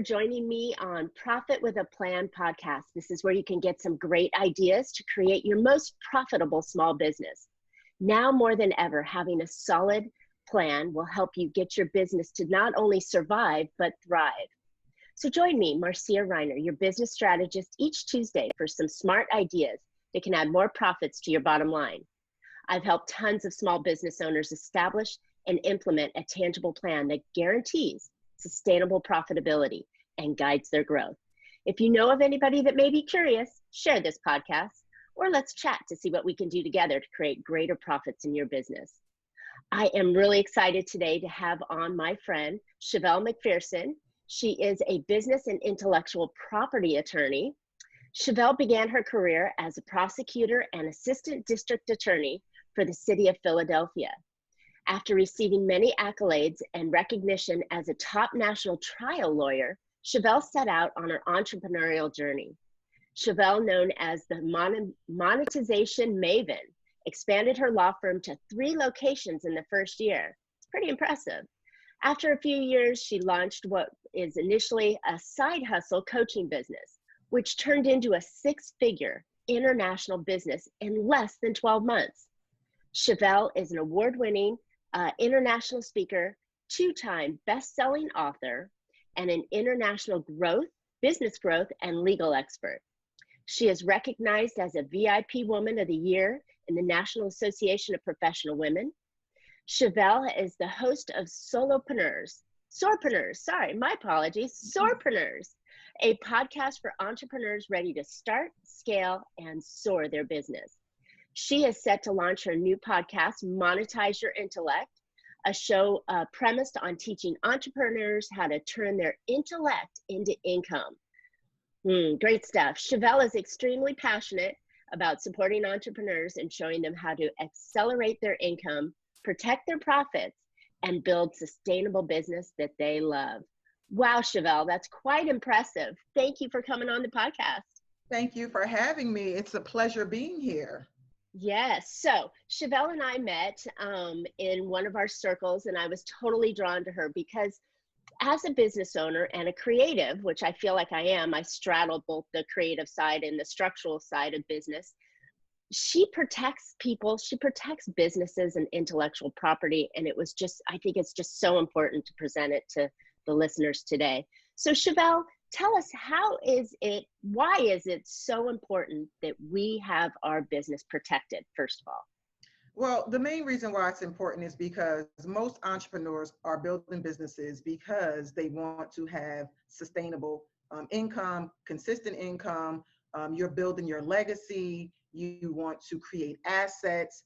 joining me on Profit with a Plan podcast. This is where you can get some great ideas to create your most profitable small business. Now more than ever, having a solid plan will help you get your business to not only survive, but thrive. So join me, Marcia Reiner, your business strategist, each Tuesday for some smart ideas that can add more profits to your bottom line. I've helped tons of small business owners establish and implement a tangible plan that guarantees sustainable profitability and guides their growth. If you know of anybody that may be curious, share this podcast, or let's chat to see what we can do together to create greater profits in your business. I am really excited today to have on my friend, Shevelle McPherson. She is a business and intellectual property attorney. Shevelle began her career as a prosecutor and assistant district attorney for the city of Philadelphia. After receiving many accolades and recognition as a top national trial lawyer, Shevelle set out on her entrepreneurial journey. Shevelle, known as the monetization maven, expanded her law firm to 3 locations in the first year. It's pretty impressive. After a few years, she launched what is initially a side hustle coaching business, which turned into a 6-figure international business in less than 12 months. Shevelle is an award-winning international speaker, 2-time best-selling author, and an international business growth, and legal expert. She is recognized as a VIP Woman of the Year in the National Association of Professional Women. Shevelle is the host of Soarpreneurs, a podcast for entrepreneurs ready to start, scale, and soar their business. She is set to launch her new podcast, Monetize Your Intellect, a show premised on teaching entrepreneurs how to turn their intellect into income. Great stuff. Shevelle is extremely passionate about supporting entrepreneurs and showing them how to accelerate their income, protect their profits, and build sustainable business that they love. Wow, Shevelle, that's quite impressive. Thank you for coming on the podcast. Thank you for having me. It's a pleasure being here. Yes. So Shevelle and I met in one of our circles, and I was totally drawn to her because as a business owner and a creative, which I feel like I am, I straddle both the creative side and the structural side of business. She protects people, she protects businesses and intellectual property. And I think it's just so important to present it to the listeners today. So Shevelle, tell us, why is it so important that we have our business protected, first of all? Well, the main reason why it's important is because most entrepreneurs are building businesses because they want to have sustainable income, consistent income. You're building your legacy. You want to create assets.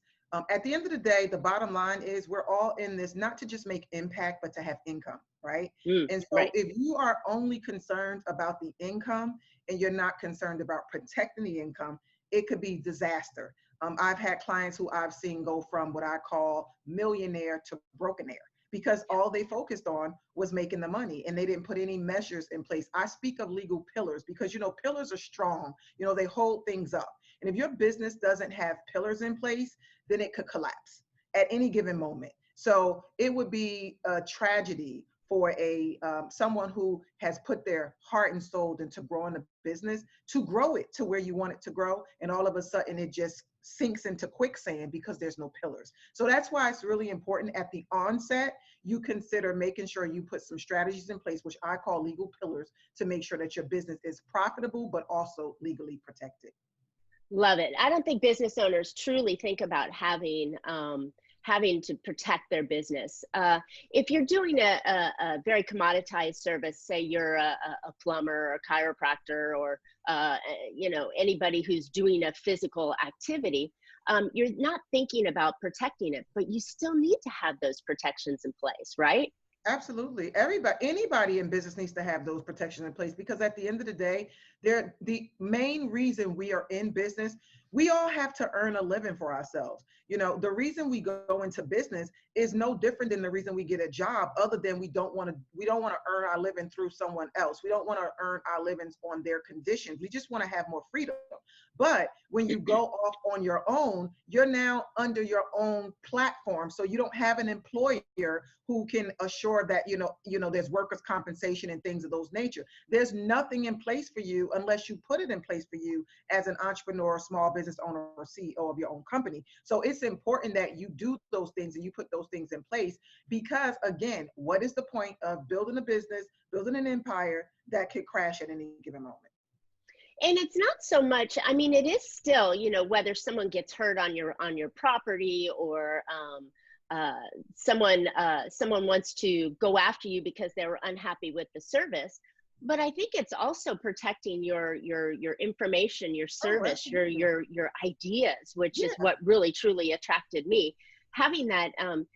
At the end of the day, the bottom line is we're all in this not to just make impact, but to have income, right? And so if you are only concerned about the income and you're not concerned about protecting the income, it could be disaster. I've had clients who I've seen go from what I call millionaire to brokenaire because all they focused on was making the money and they didn't put any measures in place. I speak of legal pillars because, pillars are strong. They hold things up. And if your business doesn't have pillars in place, then it could collapse at any given moment. So it would be a tragedy for someone who has put their heart and soul into growing a business to grow it to where you want it to grow. And all of a sudden it just sinks into quicksand because there's no pillars. So that's why it's really important at the onset, you consider making sure you put some strategies in place, which I call legal pillars, to make sure that your business is profitable, but also legally protected. Love it. I don't think business owners truly think about having to protect their business. If you're doing a very commoditized service, say you're a plumber or a chiropractor or anybody who's doing a physical activity, you're not thinking about protecting it, but you still need to have those protections in place, right? Absolutely. Anybody in business needs to have those protections in place because at the end of the day, the main reason we are in business, we all have to earn a living for ourselves. The reason we go into business is no different than the reason we get a job, other than we don't want to earn our living through someone else. We don't want to earn our livings on their conditions. We just want to have more freedom. But when you go off on your own, you're now under your own platform. So you don't have an employer who can assure sure that, there's workers' compensation and things of those nature. There's nothing in place for you unless you put it in place for you as an entrepreneur, small business owner, or CEO of your own company. So it's important that you do those things and you put those things in place, because again, what is the point of building a business, building an empire that could crash at any given moment? And it's not so much, I mean, it is still, whether someone gets hurt on your property, or someone wants to go after you because they were unhappy with the service. But I think it's also protecting your information, your service, your ideas, which is what really truly attracted me. Having that,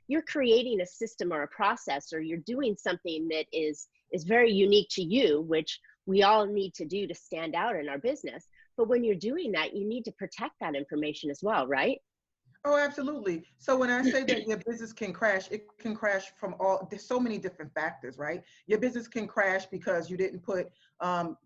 you're creating a system or a process, or you're doing something that is very unique to you, which we all need to do to stand out in our business. But when you're doing that, you need to protect that information as well, right? Oh, absolutely. So when I say that your business can crash, it can crash from there's so many different factors, right? Your business can crash because you didn't put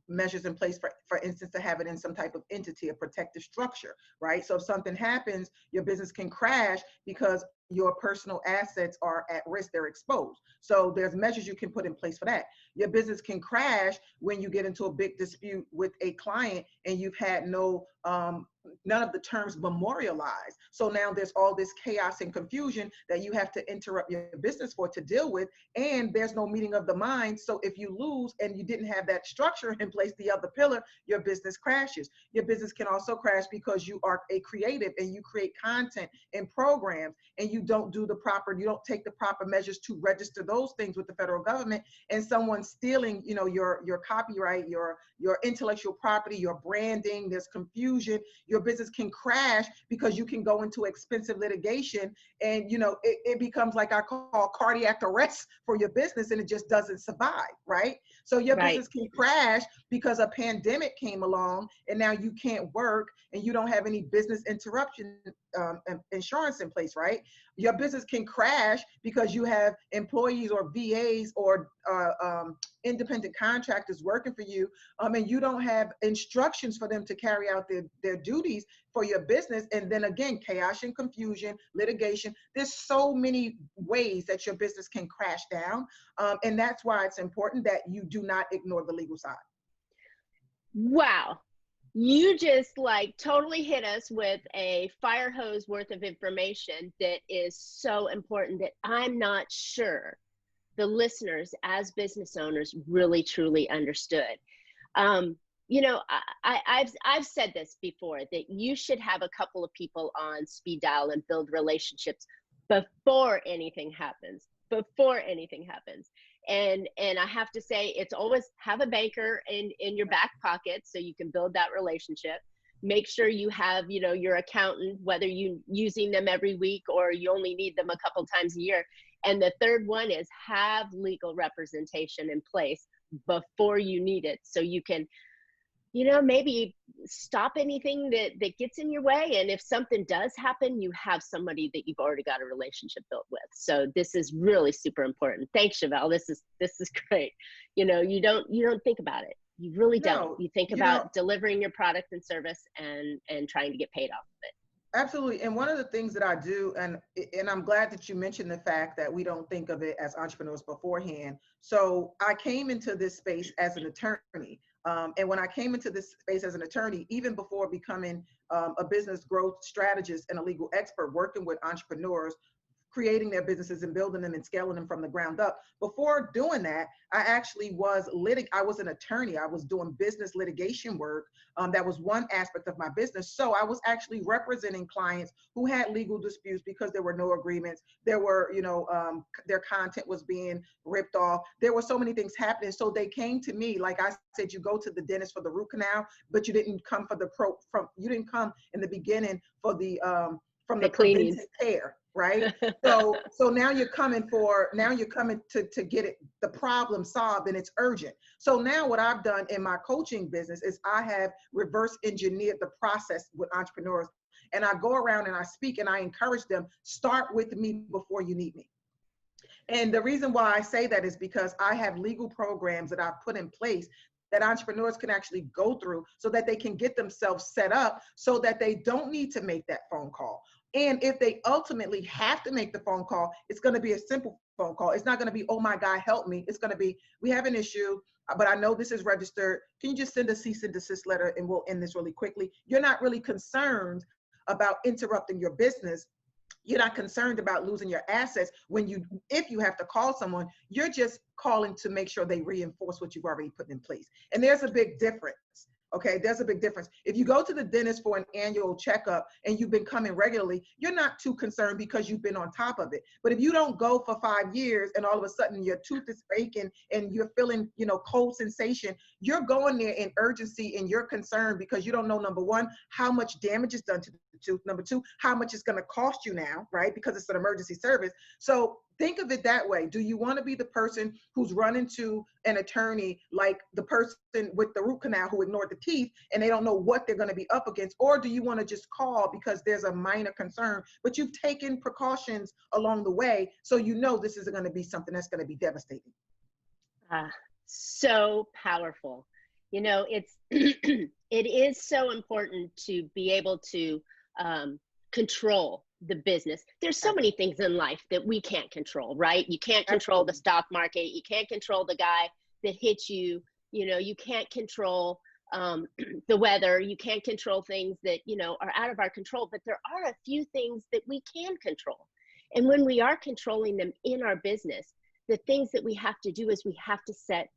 measures in place, for instance, to have it in some type of entity, a protective structure, right? So if something happens, your business can crash because your personal assets are at risk, they're exposed. So there's measures you can put in place for that. Your business can crash when you get into a big dispute with a client and you've had none of the terms memorialized. So now there's all this chaos and confusion that you have to interrupt your business for, to deal with, and there's no meeting of the minds. So if you lose and you didn't have that structure in place, the other pillar, your business crashes. Your business can also crash because you are a creative and you create content and programs, and you don't take the proper measures to register those things with the federal government, and someone's stealing, your copyright, your intellectual property, your branding. There's confusion. Your business can crash because you can go into expensive litigation, and it becomes, like I call, cardiac arrest for your business, and it just doesn't survive, right? So your business can crash because a pandemic came along and now you can't work and you don't have any business interruption insurance in place, right? Your business can crash because you have employees or VAs or independent contractors working for you, and you don't have instructions for them to carry out their duties for your business. And then again, chaos and confusion, litigation. There's so many ways that your business can crash down, and that's why it's important that you do not ignore the legal side. Wow. You just totally hit us with a fire hose worth of information that is so important that I'm not sure the listeners as business owners really truly understood. I've said this before, that you should have a couple of people on speed dial and build relationships before anything happens. And I have to say, it's always have a banker in your back pocket so you can build that relationship. Make sure you have, your accountant, whether you're using them every week or you only need them a couple times a year. And the third one is have legal representation in place before you need it, so you can, maybe stop anything that gets in your way. And if something does happen, you have somebody that you've already got a relationship built with. So this is really super important. Thanks, Shevelle. This is great. You don't think about it. You really don't. You think about delivering your product and service and trying to get paid off of it. Absolutely. And one of the things that I do, and I'm glad that you mentioned the fact that we don't think of it as entrepreneurs beforehand. So I came into this space as an attorney. And when I came into this space as an attorney, even before becoming a business growth strategist and a legal expert, working with entrepreneurs, creating their businesses and building them and scaling them from the ground up. Before doing that, I actually was an attorney. I was doing business litigation work. That was one aspect of my business. So I was actually representing clients who had legal disputes because there were no agreements. There were, their content was being ripped off. There were so many things happening. So they came to me, like I said, you go to the dentist for the root canal, but you didn't come you didn't come in the beginning for the preventive care. Right. So now you're coming to get it, the problem solved, and it's urgent. So now what I've done in my coaching business is I have reverse engineered the process with entrepreneurs, and I go around and I speak and I encourage them, start with me before you need me. And the reason why I say that is because I have legal programs that I've put in place that entrepreneurs can actually go through so that they can get themselves set up so that they don't need to make that phone call. And if they ultimately have to make the phone call, it's going to be a simple phone call. It's not going to be, oh my God, help me. It's going to be, we have an issue, but I know this is registered. Can you just send a cease and desist letter and we'll end this really quickly? You're not really concerned about interrupting your business. You're not concerned about losing your assets if you have to call someone. You're just calling to make sure they reinforce what you've already put in place. And there's a big difference. Okay, there's a big difference. If you go to the dentist for an annual checkup and you've been coming regularly, you're not too concerned because you've been on top of it. But if you don't go for 5 years and all of a sudden your tooth is aching and you're feeling, cold sensation, you're going there in urgency and you're concerned because you don't know, number one, how much damage is done to the tooth. Number two, how much it's going to cost you now, right? Because it's an emergency service. So think of it that way. Do you want to be the person who's running to an attorney like the person with the root canal who ignored the teeth and they don't know what they're going to be up against? Or do you want to just call because there's a minor concern, but you've taken precautions along the way so you know this isn't going to be something that's going to be devastating? So powerful. It's it is so important to be able to control the business. There's so many things in life that we can't control, right? You can't control the stock market. You can't control the guy that hits you. You can't control the weather. You can't control things that, are out of our control, but there are a few things that we can control. And when we are controlling them in our business, the things that we have to do is we have to set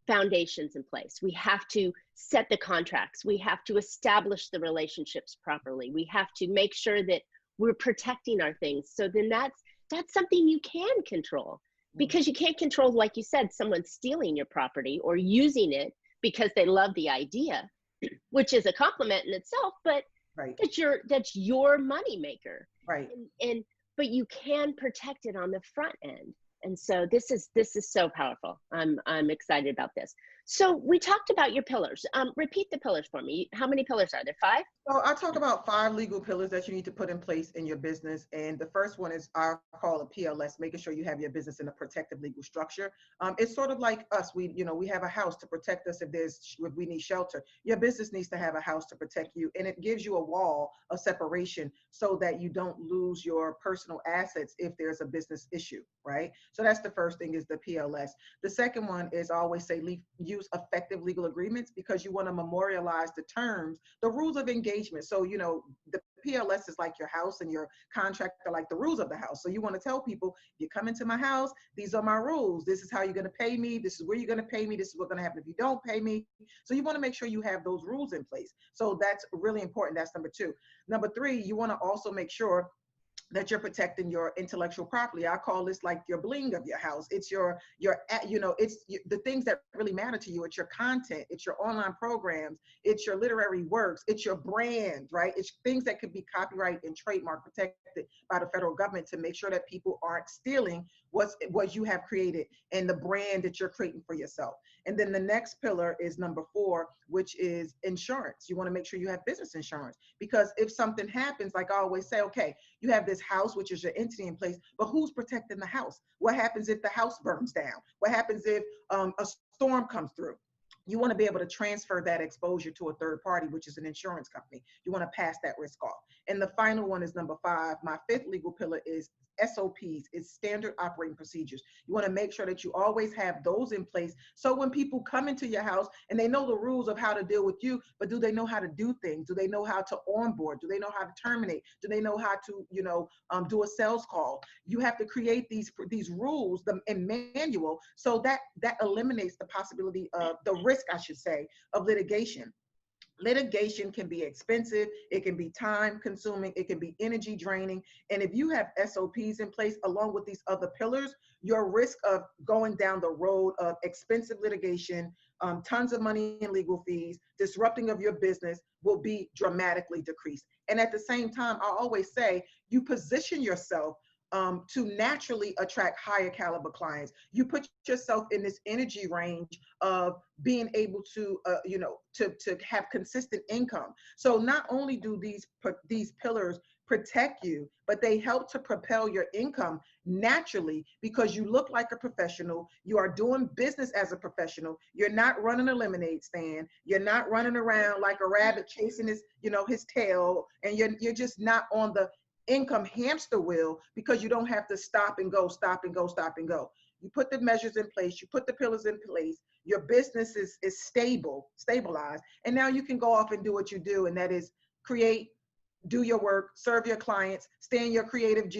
foundations in place. We have to set the contracts. We have to establish the relationships properly. We have to make sure that we're protecting our things. So then that's something you can control, because you can't control, like you said, someone stealing your property or using it because they love the idea, which is a compliment in itself, but right. that's your money maker. Right. But you can protect it on the front end. And so this is so powerful. I'm excited about this. So we talked about your pillars. Repeat the pillars for me. How many pillars are there? 5? So I talk about 5 legal pillars that you need to put in place in your business. And the first one is I call a PLS, making sure you have your business in a protective legal structure. It's sort of like us. We have a house to protect us if we need shelter. Your business needs to have a house to protect you. And it gives you a wall of separation so that you don't lose your personal assets if there's a business issue, right? So that's the first thing, is the PLS. The second one is, I always say, use effective legal agreements, because you want to memorialize the terms, the rules of engagement. So, the PLS is like your house and your contract are like the rules of the house. So you want to tell people, you come into my house, these are my rules. This is how you're going to pay me. This is where you're going to pay me. This is what's going to happen if you don't pay me. So you want to make sure you have those rules in place. So that's really important. That's number 2. Number 3, you want to also make sure that you're protecting your intellectual property. I call this like your bling of your house. It's it's the things that really matter to you. It's your content, it's your online programs, it's your literary works, it's your brand, right? It's things that could be copyright and trademark protected by the federal government to make sure that people aren't stealing what you have created and the brand that you're creating for yourself. And then the next pillar is number 4, which is insurance. You want to make sure you have business insurance, because if something happens, like I always say, okay, you have this house, which is your entity in place, but who's protecting the house? What happens if the house burns down? What happens if a storm comes through? You want to be able to transfer that exposure to a third party, which is an insurance company. You want to pass that risk off. And the final one is number 5. My 5th legal pillar is SOPs, is standard operating procedures. You want to make sure that you always have those in place. So when people come into your house and they know the rules of how to deal with you, but do they know how to do things? Do they know how to onboard? Do they know how to terminate? Do they know how to, do a sales call? You have to create these rules in manual, so that eliminates the possibility of the risk, I should say, of litigation. Litigation can be expensive, it can be time consuming, it can be energy draining. And if you have SOPs in place along with these other pillars, your risk of going down the road of expensive litigation, tons of money in legal fees, disrupting of your business will be dramatically decreased. And at the same time, I always say, you position yourself to naturally attract higher caliber clients. You put yourself in this energy range of being able to, to have consistent income. So not only do these pillars protect you, but they help to propel your income naturally, because you look like a professional. You are doing business as a professional. You're not running a lemonade stand. You're not running around like a rabbit chasing his tail, and you're just not on the income hamster wheel, because you don't have to stop and go, stop and go, stop and go. You put the measures in place, you put the pillars in place, your business is stabilized, and now you can go off and do what you do, and that is create, do your work, serve your clients, stay in your creative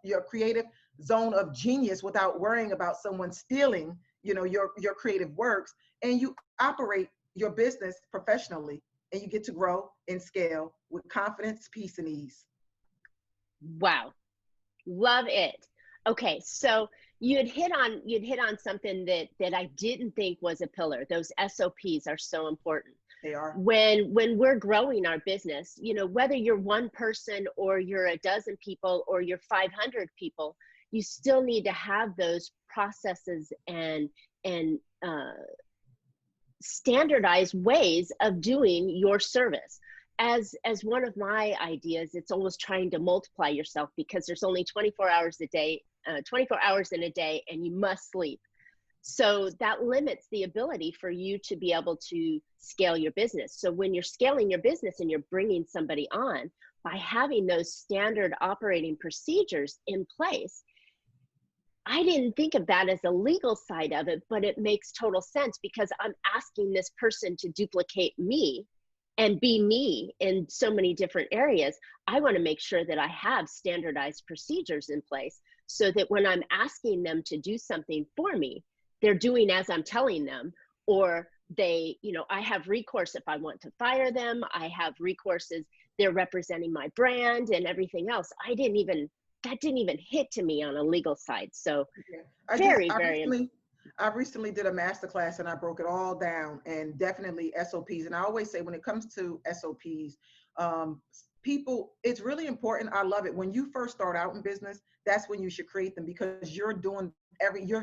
your creative zone of genius without worrying about someone stealing, your creative works, and you operate your business professionally, and you get to grow and scale with confidence, peace, and ease. Wow. Love it. Okay, so you'd hit on something that I didn't think was a pillar. Those SOPs are so important. They are. When we're growing our business, whether you're one person or you're a dozen people or you're 500 people, you still need to have those processes and standardized ways of doing your service. As one of my ideas, it's always trying to multiply yourself, because there's only 24 hours in a day, and you must sleep. So that limits the ability for you to be able to scale your business. So when you're scaling your business and you're bringing somebody on, by having those standard operating procedures in place, I didn't think of that as a legal side of it, but it makes total sense, because I'm asking this person to duplicate me and be me in so many different areas. I want to make sure that I have standardized procedures in place, so that when I'm asking them to do something for me, they're doing as I'm telling them, or I have recourse if I want to fire them. I have recourses. They're representing my brand and everything else. That didn't even hit to me on a legal side. So I recently did a masterclass, and I broke it all down, and definitely SOPs. And I always say, when it comes to SOPs, people, it's really important. I love it. When you first start out in business, that's when you should create them, because you're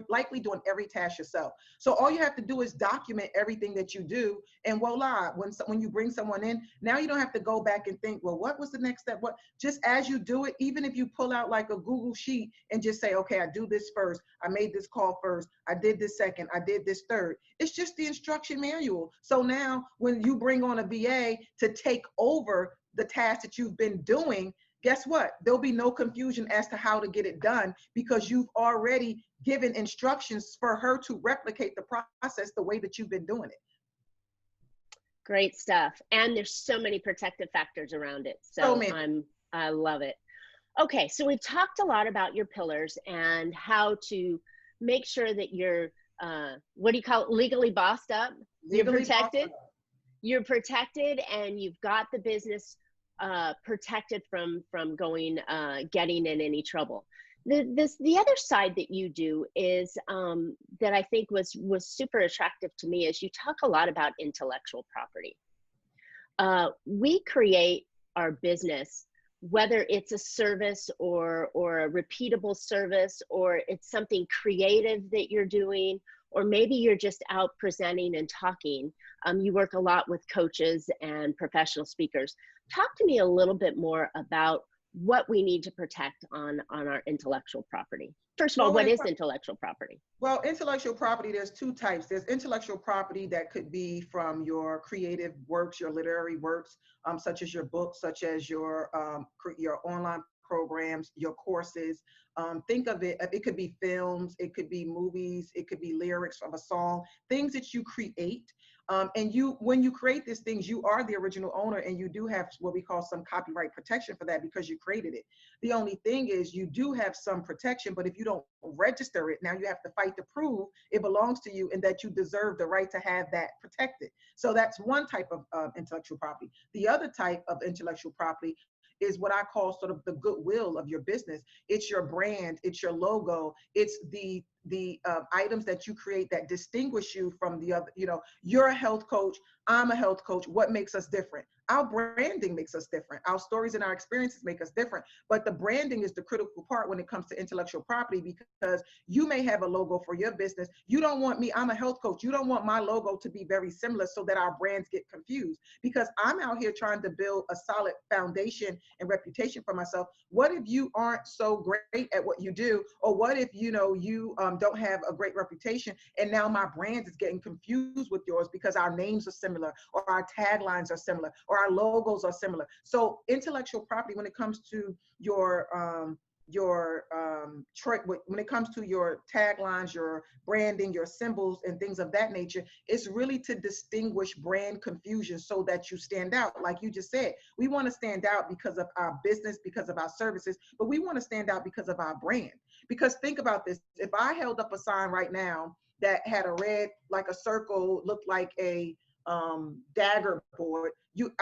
likely doing every task yourself. So all you have to do is document everything that you do, and voila, when you bring someone in, now you don't have to go back and think, well, what was the next step? Just as you do it, even if you pull out like a Google sheet and just say, okay, I do this first, I made this call first, I did this second, I did this third. It's just the instruction manual. So now when you bring on a VA to take over the task that you've been doing, guess what? There'll be no confusion as to how to get it done, because you've already given instructions for her to replicate the process the way that you've been doing it. Great stuff. And there's so many protective factors around it. So I love it. Okay, so we've talked a lot about your pillars and how to make sure that you're, what do you call it, legally bossed up? You're protected. You're protected, and you've got the business protected from getting in any trouble. The other side that you do is that I think was super attractive to me is you talk a lot about intellectual property. We create our business, whether it's a service or a repeatable service, or it's something creative that you're doing, or maybe you're just out presenting and talking. You work a lot with coaches and professional speakers. Talk to me a little bit more about what we need to protect on our intellectual property. First of all, what is intellectual property? Well, intellectual property, there's two types. There's intellectual property that could be from your creative works, your literary works, such as your books, such as your online programs, your courses. Think of it could be films, it could be movies, it could be lyrics of a song, things that you create. And when you create these things, you are the original owner, and you do have what we call some copyright protection for that, because you created it. The only thing is you do have some protection, but if you don't register it, now you have to fight to prove it belongs to you and that you deserve the right to have that protected. So that's one type of intellectual property. The other type of intellectual property is what I call sort of the goodwill of your business. It's your brand, it's your logo, it's the items that you create that distinguish you from the other. You're a health coach, I'm a health coach. What makes us different? Our branding makes us different. Our stories and our experiences make us different. But the branding is the critical part when it comes to intellectual property, because you may have a logo for your business. You don't want me, I'm a health coach. You don't want my logo to be very similar so that our brands get confused, because I'm out here trying to build a solid foundation and reputation for myself. What if you aren't so great at what you do? Or what if, you don't have a great reputation. And now my brand is getting confused with yours because our names are similar, or our taglines are similar, or our logos are similar. So intellectual property, when it comes to when it comes to your taglines, your branding, your symbols, and things of that nature, it's really to distinguish brand confusion so that you stand out. Like you just said, we want to stand out because of our business, because of our services, but we want to stand out because of our brand. Because think about this, if I held up a sign right now that had a red, like a circle, looked like a dagger board,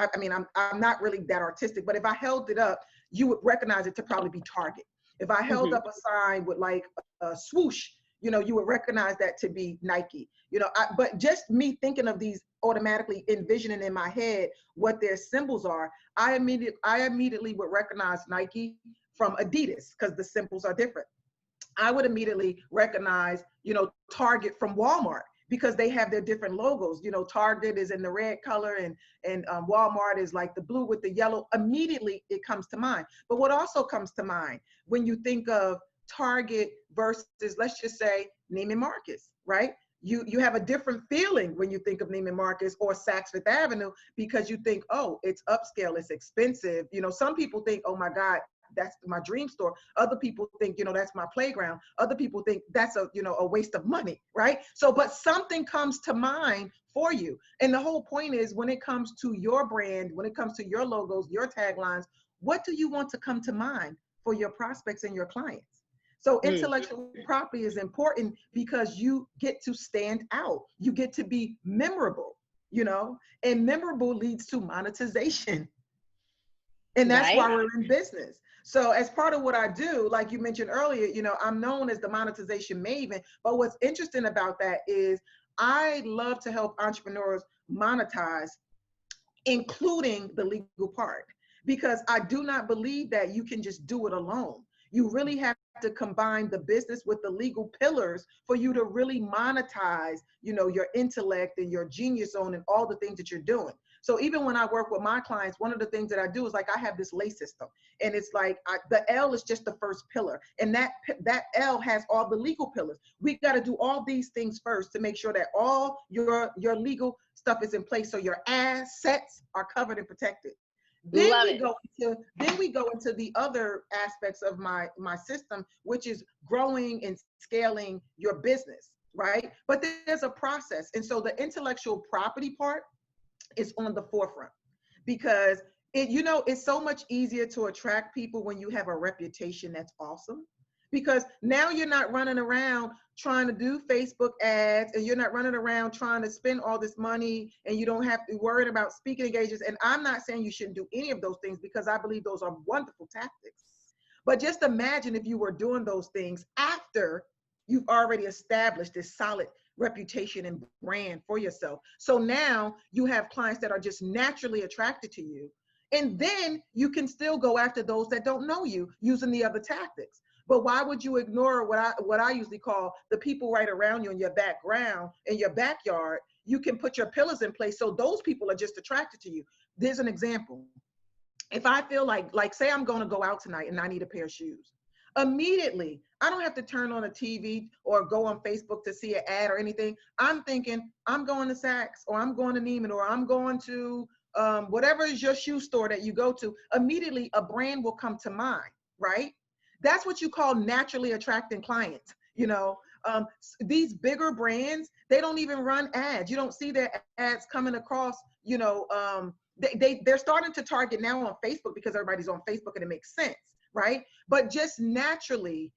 I'm not really that artistic, but if I held it up, you would recognize it to probably be Target. If I held up a sign with like a swoosh, you would recognize that to be Nike. But just me thinking of these, automatically envisioning in my head what their symbols are, I immediately would recognize Nike from Adidas because the symbols are different. I would immediately recognize, Target from Walmart because they have their different logos. Target is in the red color and Walmart is like the blue with the yellow. Immediately it comes to mind. But what also comes to mind when you think of Target versus, let's just say, Neiman Marcus, right? You have a different feeling when you think of Neiman Marcus or Saks Fifth Avenue because you think, oh, it's upscale, it's expensive. Some people think, oh my God, that's my dream store. Other people think, that's my playground. Other people think that's a waste of money, right? So, but something comes to mind for you. And the whole point is, when it comes to your brand, when it comes to your logos, your taglines, what do you want to come to mind for your prospects and your clients? So intellectual property is important because you get to stand out. You get to be memorable, and memorable leads to monetization. And that's why we're in business. So as part of what I do, like you mentioned earlier, I'm known as the monetization maven. But what's interesting about that is I love to help entrepreneurs monetize, including the legal part, because I do not believe that you can just do it alone. You really have to combine the business with the legal pillars for you to really monetize, your intellect and your genius zone and all the things that you're doing. So even when I work with my clients, one of the things that I do is like, I have this lay system, and it's like the L is just the first pillar, and that L has all the legal pillars. We've got to do all these things first to make sure that all your legal stuff is in place, so your assets are covered and protected. Then we go into the other aspects of my system, which is growing and scaling your business, right? But there's a process, and so the intellectual property part is on the forefront because it's so much easier to attract people when you have a reputation that's awesome, because now you're not running around trying to do Facebook ads, and you're not running around trying to spend all this money, and you don't have to worry about speaking engagements. And I'm not saying you shouldn't do any of those things, because I believe those are wonderful tactics. But just imagine if you were doing those things after you've already established this solid reputation and brand for yourself. So now you have clients that are just naturally attracted to you. And then you can still go after those that don't know you using the other tactics. But why would you ignore what I usually call the people right around you in your background, in your backyard? You can put your pillars in place so those people are just attracted to you. There's an example. If I feel like say I'm going to go out tonight and I need a pair of shoes, immediately, I don't have to turn on a TV or go on Facebook to see an ad or anything. I'm thinking, I'm going to Saks, or I'm going to Neiman, or I'm going to whatever is your shoe store that you go to. Immediately, a brand will come to mind, right? That's what you call naturally attracting clients. These bigger brands, they don't even run ads. You don't see their ads coming across, they're starting to target now on Facebook because everybody's on Facebook and it makes sense, right? But just naturally,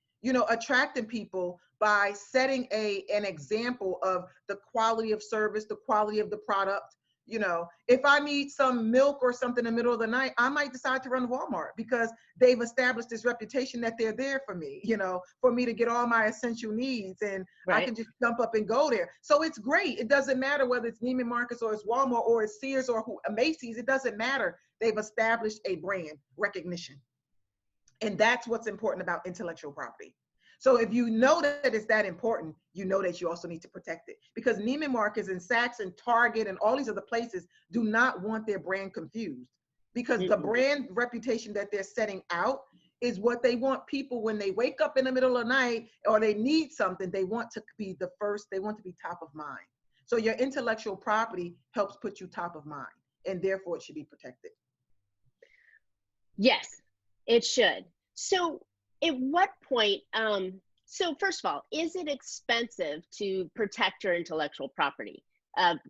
attracting people by setting an example of the quality of service, the quality of the product. If I need some milk or something in the middle of the night, I might decide to run Walmart because they've established this reputation that they're there for me, for me to get all my essential needs, and I can just jump up and go there. So it's great. It doesn't matter whether it's Neiman Marcus or it's Walmart or it's Sears or Macy's. It doesn't matter. They've established a brand recognition. And that's what's important about intellectual property. So if you know that it's that important, you know that you also need to protect it, because Neiman Marcus and Saks and Target and all these other places do not want their brand confused, because the brand reputation that they're setting out is what they want. People, when they wake up in the middle of the night or they need something, they want to be the first, they want to be top of mind. So your intellectual property helps put you top of mind, and therefore it should be protected. Yes, it should. So at what point, so first of all, is it expensive to protect your intellectual property,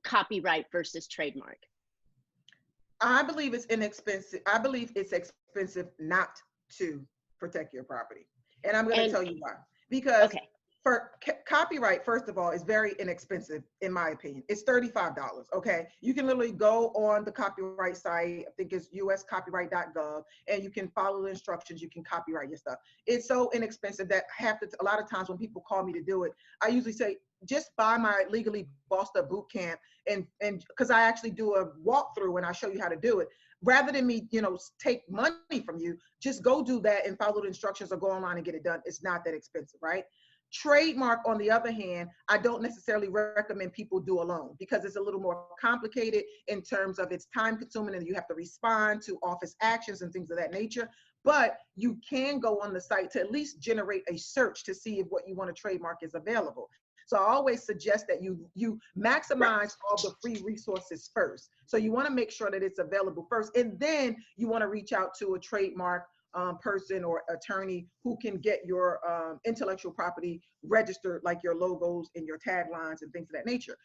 copyright versus trademark? I believe it's inexpensive. I believe it's expensive not to protect your property. And I'm going to tell you why. Because okay. for copyright, first of all, is very inexpensive, in my opinion. It's $35, okay? You can literally go on the copyright site, I think it's uscopyright.gov, and you can follow the instructions, you can copyright your stuff. It's so inexpensive that a lot of times when people call me to do it, I usually say, just buy my Legally Bossed Up boot camp, and because I actually do a walkthrough and I show you how to do it. Rather than me, take money from you, just go do that and follow the instructions or go online and get it done. It's not that expensive, right? Trademark, on the other hand, I don't necessarily recommend people do alone because it's a little more complicated in terms of it's time consuming and you have to respond to office actions and things of that nature. But you can go on the site to at least generate a search to see if what you want to trademark is available. So I always suggest that you maximize all the free resources first. So you want to make sure that it's available first, and then you want to reach out to a trademark person or attorney who can get your intellectual property registered, like your logos and your taglines and things of that nature.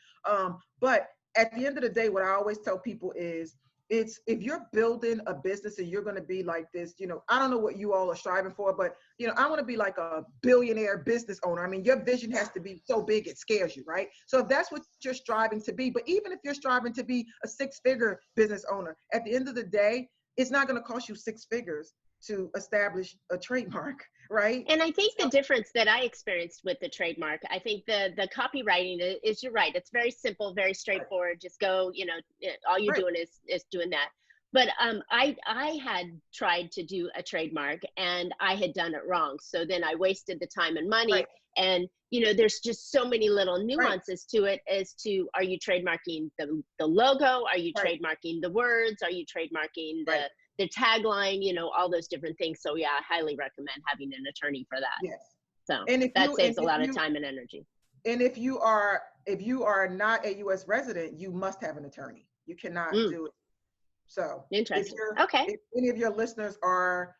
But at the end of the day, what I always tell people is, if you're building a business and you're going to be like this, I don't know what you all are striving for, but I want to be like a billionaire business owner. I mean, your vision has to be so big it scares you, right? So if that's what you're striving to be, but even if you're striving to be a six-figure business owner, at the end of the day, it's not going to cost you six figures to establish a trademark, right? And I think the difference that I experienced with the trademark, I think the copywriting is, you're right, it's very simple, very straightforward. Right. Just go, all you're doing is doing that. But I had tried to do a trademark and I had done it wrong. So then I wasted the time and money. Right. And there's just so many little nuances to it as to, are you trademarking the logo? Are you trademarking the words? Are you trademarking the tagline, all those different things. So yeah, I highly recommend having an attorney for that. Yes. So that saves a lot of time and energy. And if you are not a U.S. resident, you must have an attorney. You cannot do it. So interesting. If any of your listeners are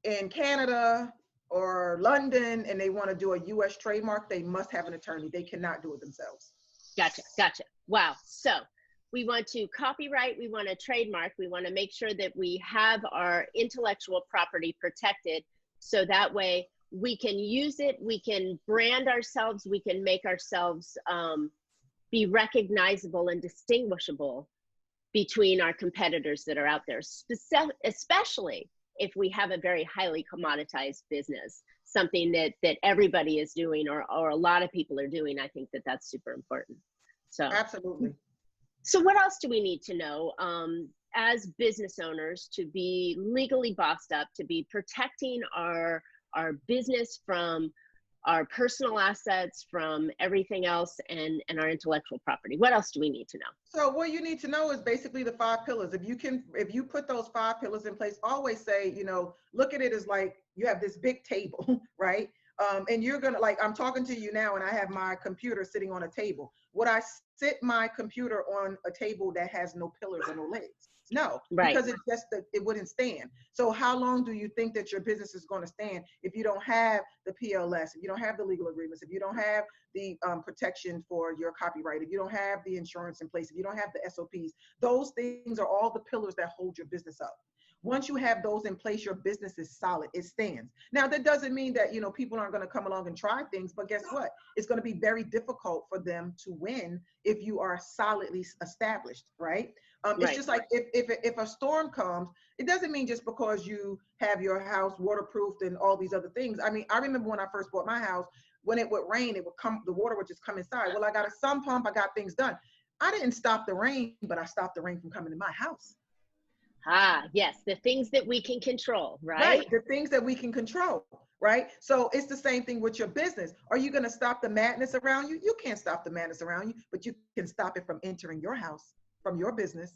in Canada or London and they want to do a U.S. trademark, they must have an attorney. They cannot do it themselves. Gotcha. Wow. So we want to copyright, we want to trademark, we want to make sure that we have our intellectual property protected, so that way we can use it, we can brand ourselves, we can make ourselves be recognizable and distinguishable between our competitors that are out there, especially if we have a very highly commoditized business, something that everybody is doing or a lot of people are doing. I think that's super important. So absolutely. So what else do we need to know as business owners to be legally bossed up, to be protecting our business from our personal assets, from everything else, and our intellectual property? What else do we need to know? So what you need to know is basically the 5 pillars. If you put those 5 pillars in place, always say, look at it as like you have this big table, right? And you're going to, like, I'm talking to you now and I have my computer sitting on a table. Would I sit my computer on a table that has no pillars or no legs? No, because it wouldn't stand. So how long do you think that your business is going to stand if you don't have the PLS, if you don't have the legal agreements, if you don't have the protection for your copyright, if you don't have the insurance in place, if you don't have the SOPs? Those things are all the pillars that hold your business up. Once you have those in place, your business is solid. It stands. Now, that doesn't mean that, people aren't going to come along and try things, but guess what? It's going to be very difficult for them to win if you are solidly established, right? It's just like if a storm comes, it doesn't mean just because you have your house waterproofed and all these other things. I mean, I remember when I first bought my house, when it would rain, the water would just come inside. Well, I got a sump pump, I got things done. I didn't stop the rain, but I stopped the rain from coming to my house. Ah, yes, the things that we can control, right? Right, the things that we can control, right? So it's the same thing with your business. Are you going to stop the madness around you? You can't stop the madness around you, but you can stop it from entering your house, from your business.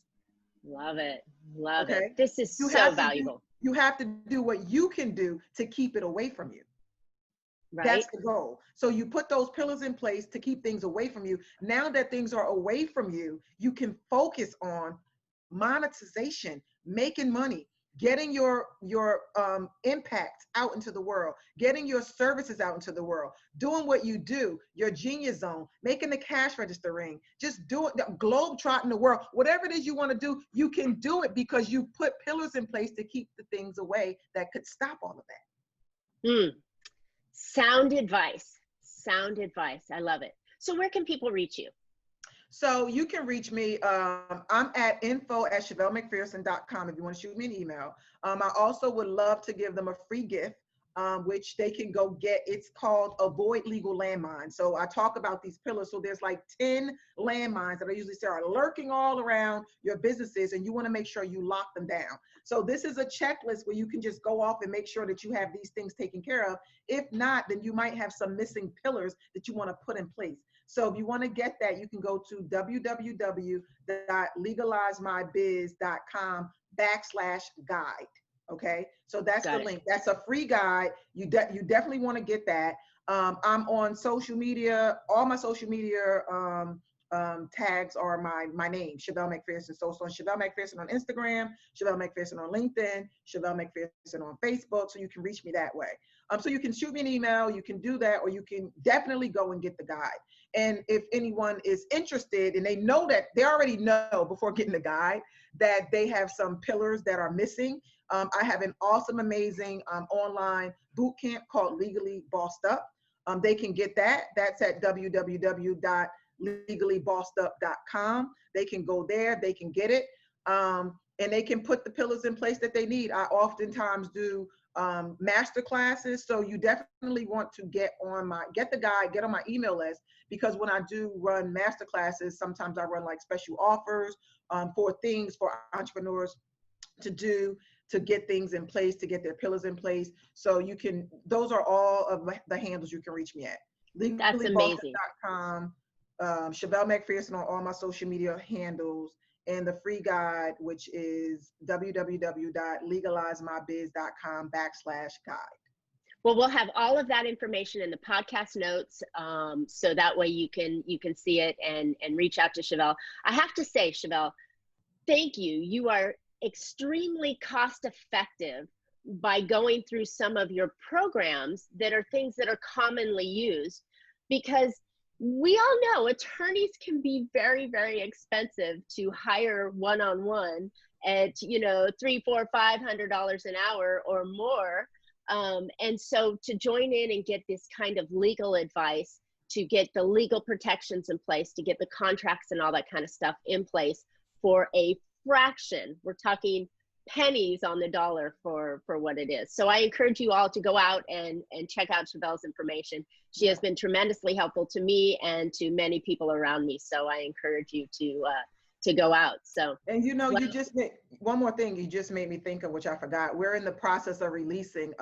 Love it. Love it. Okay. This is You so have to do, valuable, you have to do what you can do to keep it away from you. right? That's the goal. So you put those pillars in place to keep things away from you. Now that things are away from you, you can focus on monetization, making money, getting your impact out into the world, getting your services out into the world, doing what you do, your genius zone, making the cash register ring, just do it, globe trotting the world, whatever it is you want to do, you can do it because you put pillars in place to keep the things away that could stop all of that. Mm. Sound advice. Sound advice. I love it. So where can people reach you? So you can reach me. I'm at info@ShevelleMcPherson.com if you want to shoot me an email. I also would love to give them a free gift, which they can go get. It's called Avoid Legal Landmines. So I talk about these pillars. So there's like 10 landmines that I usually say are lurking all around your businesses, and you want to make sure you lock them down. So this is a checklist where you can just go off and make sure that you have these things taken care of. If not, then you might have some missing pillars that you want to put in place. So if you want to get that, you can go to www.legalizemybiz.com/guide. Okay, so that's Got the it. link. That's a free guide. You definitely want to get that. I'm on social media. All my social media tags are my name, Shevelle McPherson. So it's on Shevelle McPherson on Instagram, Shevelle McPherson on LinkedIn, Shevelle McPherson on Facebook. So you can reach me that way. So you can shoot me an email, you can do that, or you can definitely go and get the guide. And if anyone is interested and they know that, they already know before getting the guide that they have some pillars that are missing, I have an awesome, amazing online boot camp called Legally Bossed Up. They can get that. That's at www.legallybossedup.com. They can go there, they can get it, and they can put the pillars in place that they need. I oftentimes do master classes, so you definitely want to get the guide, get on my email list, because when I do run master classes, sometimes I run like special offers for things for entrepreneurs to do, to get things in place, to get their pillars in place. So you can, those are all of the handles you can reach me at. That's amazing. Legallybossedup.com, Shevelle McPherson on all my social media handles, and the free guide, which is www.legalizemybiz.com/guide. Well, we'll have all of that information in the podcast notes, so that way you can see it and reach out to Shevelle. I have to say, Shevelle, thank you. You are extremely cost effective by going through some of your programs that are things that are commonly used, because we all know attorneys can be very, very expensive to hire one-on-one at, $300, $400, $500 an hour or more. And so to join in and get this kind of legal advice, to get the legal protections in place, to get the contracts and all that kind of stuff in place for a fraction, we're talking pennies on the dollar for what it is. So I encourage you all to go out and check out Shevelle's information. She has been tremendously helpful to me and to many people around me. So I encourage you to go out. So, and you just made one more thing. You just made me think of, which I forgot. We're in the process of releasing.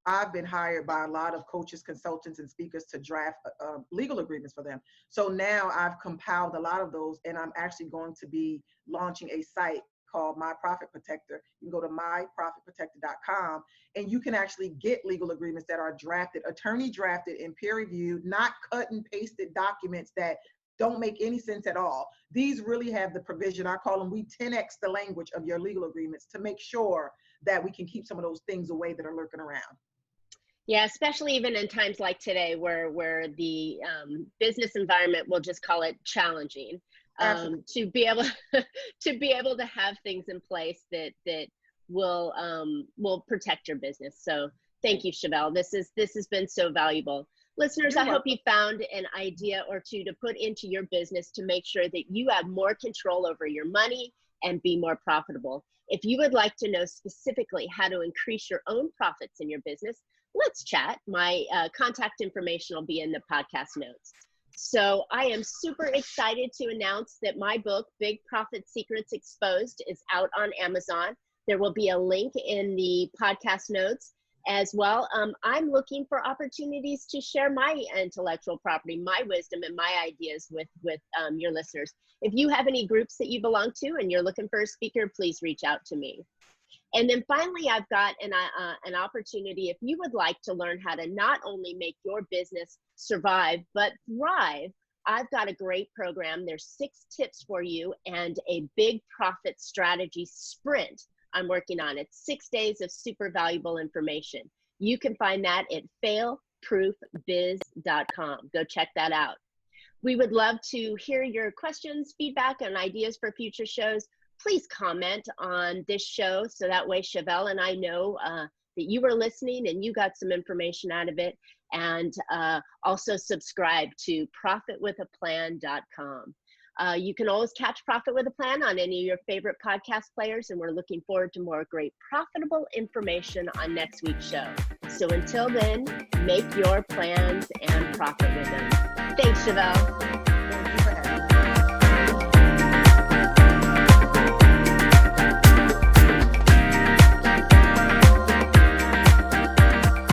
I've been hired by a lot of coaches, consultants, and speakers to draft legal agreements for them. So now I've compiled a lot of those, and I'm actually going to be launching a site called My Profit Protector. You can go to myprofitprotector.com, and you can actually get legal agreements that are drafted, attorney drafted and peer reviewed, not cut and pasted documents that don't make any sense at all. These really have the provision, I call them, we 10x the language of your legal agreements to make sure that we can keep some of those things away that are lurking around. Yeah, especially even in times like today, where the business environment, we'll just call it challenging, to be able to have things in place that will protect your business. So thank you, Shevelle. This has been so valuable. Listeners, I hope you found an idea or two to put into your business to make sure that you have more control over your money and be more profitable. If you would like to know specifically how to increase your own profits in your business, let's chat. My contact information will be in the podcast notes. So I am super excited to announce that my book, Big Profit Secrets Exposed, is out on Amazon. There will be a link in the podcast notes. as well. I'm looking for opportunities to share my intellectual property, my wisdom, and my ideas with your listeners. If you have any groups that you belong to and you're looking for a speaker, please reach out to me. And then finally, I've got an opportunity. If you would like to learn how to not only make your business survive, but thrive, I've got a great program. There's 6 tips for you and a big profit strategy sprint I'm working on. It's 6 days of super valuable information. You can find that at failproofbiz.com. Go check that out. We would love to hear your questions, feedback, and ideas for future shows. Please comment on this show so that way Shevelle and I know that you were listening and you got some information out of it. And also subscribe to profitwithaplan.com. You can always catch Profit with a Plan on any of your favorite podcast players, and we're looking forward to more great profitable information on next week's show. So until then, make your plans and profit with them. Thanks, Shevelle.